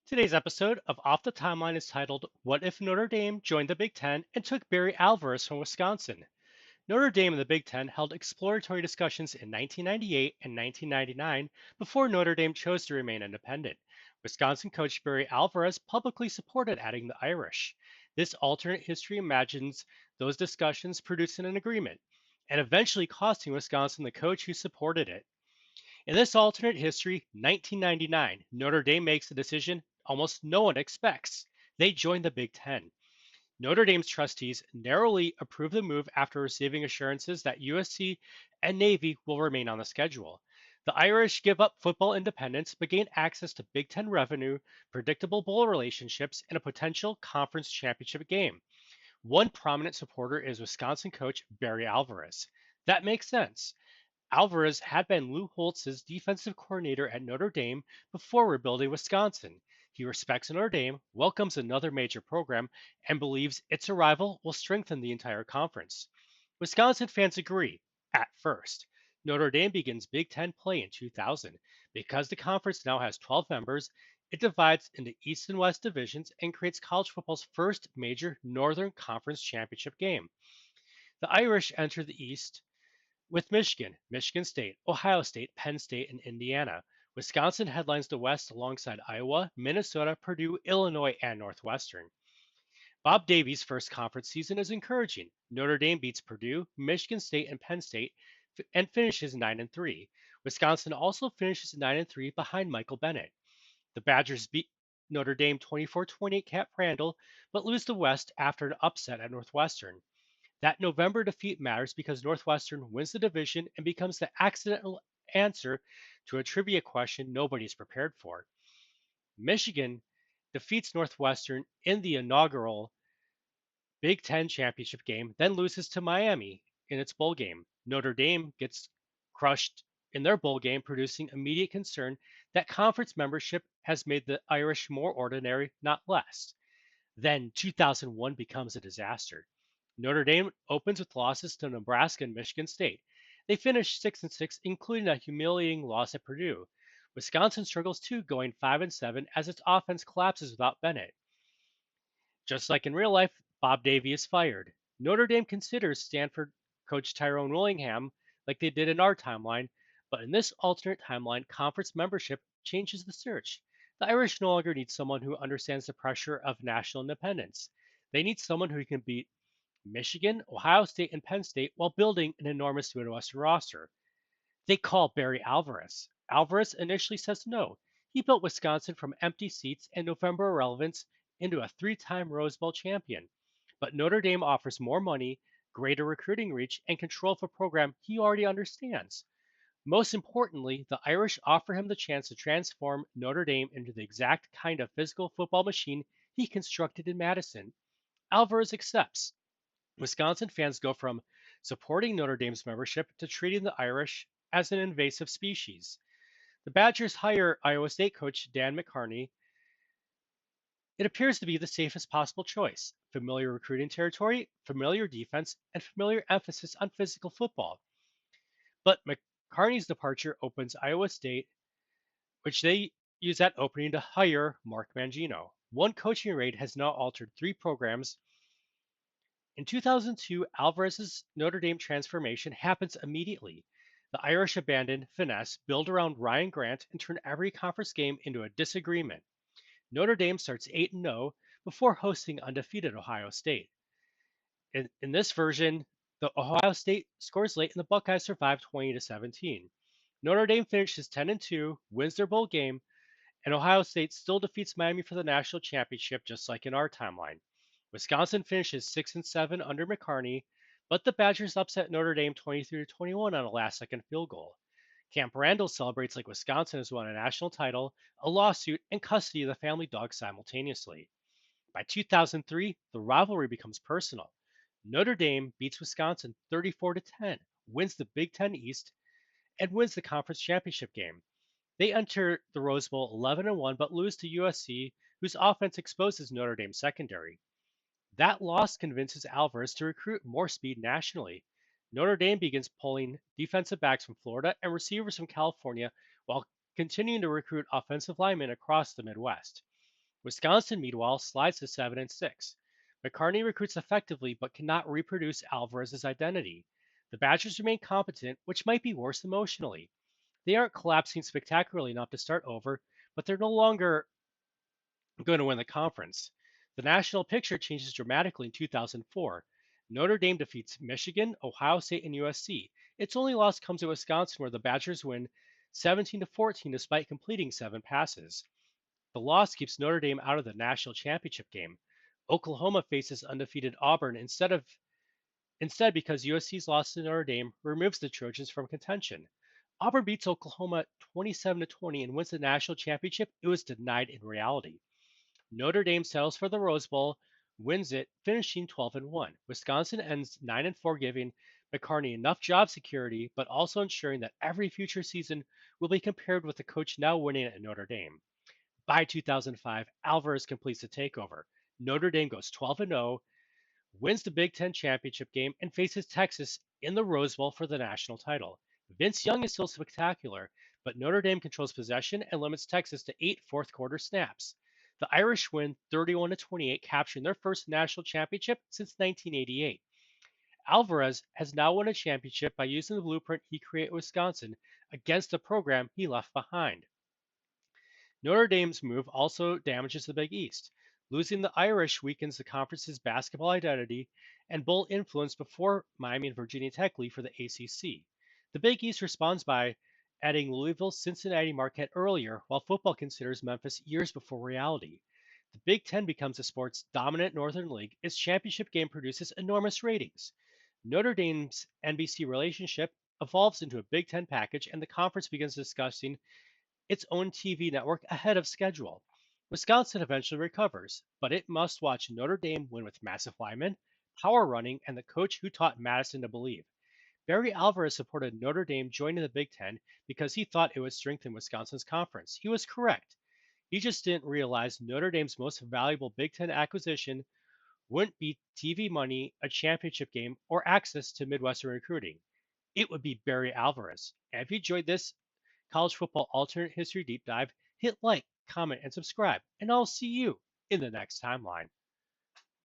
Today's episode of Off the Timeline is titled What If Notre Dame Joined the Big Ten and Took Barry Alvarez from Wisconsin? Notre Dame and the Big Ten held exploratory discussions in 1998 and 1999 before Notre Dame chose to remain independent. Wisconsin coach Barry Alvarez publicly supported adding the Irish. This alternate history imagines those discussions producing an agreement and eventually costing Wisconsin the coach who supported it. In this alternate history, 1999, Notre Dame makes a decision almost no one expects. They join the Big Ten. Notre Dame's trustees narrowly approve the move after receiving assurances that USC and Navy will remain on the schedule. The Irish give up football independence but gain access to Big Ten revenue, predictable bowl relationships, and a potential conference championship game. One prominent supporter is Wisconsin coach Barry Alvarez. That makes sense. Alvarez had been Lou Holtz's defensive coordinator at Notre Dame before rebuilding Wisconsin. He respects Notre Dame, welcomes another major program, and believes its arrival will strengthen the entire conference. Wisconsin fans agree, at first. Notre Dame begins Big Ten play in 2000. Because the conference now has 12 members, it divides into East and West divisions and creates college football's first major Northern Conference championship game. The Irish enter the East with Michigan, Michigan State, Ohio State, Penn State, and Indiana. Wisconsin headlines the West alongside Iowa, Minnesota, Purdue, Illinois, and Northwestern. Bob Davie's first conference season is encouraging. Notre Dame beats Purdue, Michigan State, and Penn State and finishes 9 and 3. Wisconsin also finishes 9 and 3 behind Michael Bennett. The Badgers beat Notre Dame 24-28 Cap Randall, but lose the West after an upset at Northwestern. That November defeat matters because Northwestern wins the division and becomes the accidental answer to a trivia question nobody's prepared for. Michigan defeats Northwestern in the inaugural Big Ten championship game, then loses to Miami in its bowl game. Notre Dame gets crushed in their bowl game, producing immediate concern that conference membership has made the Irish more ordinary, not less. Then 2001 becomes a disaster. Notre Dame opens with losses to Nebraska and Michigan State. They finish 6 and 6, including a humiliating loss at Purdue. Wisconsin struggles too, going 5 and 7 as its offense collapses without Bennett. Just like in real life, Bob Davie is fired. Notre Dame considers Stanford coach Tyrone Willingham like they did in our timeline, but in this alternate timeline, conference membership changes the search. The Irish no longer need someone who understands the pressure of national independence. They need someone who can beat Michigan, Ohio State, and Penn State while building an enormous Midwestern roster. They call Barry Alvarez. Alvarez initially says no. He built Wisconsin from empty seats and November irrelevance into a three-time Rose Bowl champion. But Notre Dame offers more money, greater recruiting reach, and control of a program he already understands. Most importantly, the Irish offer him the chance to transform Notre Dame into the exact kind of physical football machine he constructed in Madison. Alvarez accepts. Wisconsin fans go from supporting Notre Dame's membership to treating the Irish as an invasive species. The Badgers hire Iowa State coach Dan McCarney. It appears to be the safest possible choice. Familiar recruiting territory, familiar defense, and familiar emphasis on physical football. But McCarney's departure opens Iowa State, which they use that opening to hire Mark Mangino. One coaching raid has now altered three programs. In 2002, Alvarez's Notre Dame transformation happens immediately. The Irish abandon finesse, build around Ryan Grant, and turn every conference game into a disagreement. Notre Dame starts 8 0 before hosting undefeated Ohio State. In this version, the Ohio State scores late and the Buckeyes survive 20-17. Notre Dame finishes 10-2, wins their bowl game, and Ohio State still defeats Miami for the national championship, just like in our timeline. Wisconsin finishes 6 and 7 under McCarney, but the Badgers upset Notre Dame 23-21 on a last-second field goal. Camp Randall celebrates like Wisconsin has won a national title, a lawsuit, and custody of the family dog simultaneously. By 2003, the rivalry becomes personal. Notre Dame beats Wisconsin 34-10, wins the Big Ten East, and wins the conference championship game. They enter the Rose Bowl 11-1 but lose to USC, whose offense exposes Notre Dame's secondary. That loss convinces Alvarez to recruit more speed nationally. Notre Dame begins pulling defensive backs from Florida and receivers from California while continuing to recruit offensive linemen across the Midwest. Wisconsin, meanwhile, slides to 7-6. McCarney recruits effectively but cannot reproduce Alvarez's identity. The Badgers remain competent, which might be worse emotionally. They aren't collapsing spectacularly enough to start over, but they're no longer going to win the conference. The national picture changes dramatically in 2004. Notre Dame defeats Michigan, Ohio State, and USC. Its only loss comes at Wisconsin, where the Badgers win 17-14 despite completing 7 passes. The loss keeps Notre Dame out of the national championship game. Oklahoma faces undefeated Auburn instead because USC's loss to Notre Dame removes the Trojans from contention. Auburn beats Oklahoma 27-20 and wins the national championship it was denied in reality. Notre Dame settles for the Rose Bowl, wins it, finishing 12-1. Wisconsin ends 9-4, giving McCarney enough job security, but also ensuring that every future season will be compared with the coach now winning at Notre Dame. By 2005, Alvarez completes the takeover. Notre Dame goes 12-0, wins the Big Ten championship game, and faces Texas in the Rose Bowl for the national title. Vince Young is still spectacular, but Notre Dame controls possession and limits Texas to 8 fourth quarter snaps. The Irish win 31-28, capturing their first national championship since 1988. Alvarez has now won a championship by using the blueprint he created at Wisconsin against the program he left behind. Notre Dame's move also damages the Big East. Losing the Irish weakens the conference's basketball identity and bowl influence before Miami and Virginia Tech leave for the ACC. The Big East responds by adding Louisville, Cincinnati, Marquette earlier, while football considers Memphis years before reality. The Big Ten becomes the sport's dominant Northern League. Its championship game produces enormous ratings. Notre Dame's NBC relationship evolves into a Big Ten package, and the conference begins discussing its own TV network ahead of schedule. Wisconsin eventually recovers, but it must watch Notre Dame win with massive linemen, power running, and the coach who taught Madison to believe. Barry Alvarez supported Notre Dame joining the Big Ten because he thought it would strengthen Wisconsin's conference. He was correct. He just didn't realize Notre Dame's most valuable Big Ten acquisition wouldn't be TV money, a championship game, or access to Midwestern recruiting. It would be Barry Alvarez. And if you enjoyed this college football alternate history deep dive, hit like, comment, and subscribe, and I'll see you in the next timeline.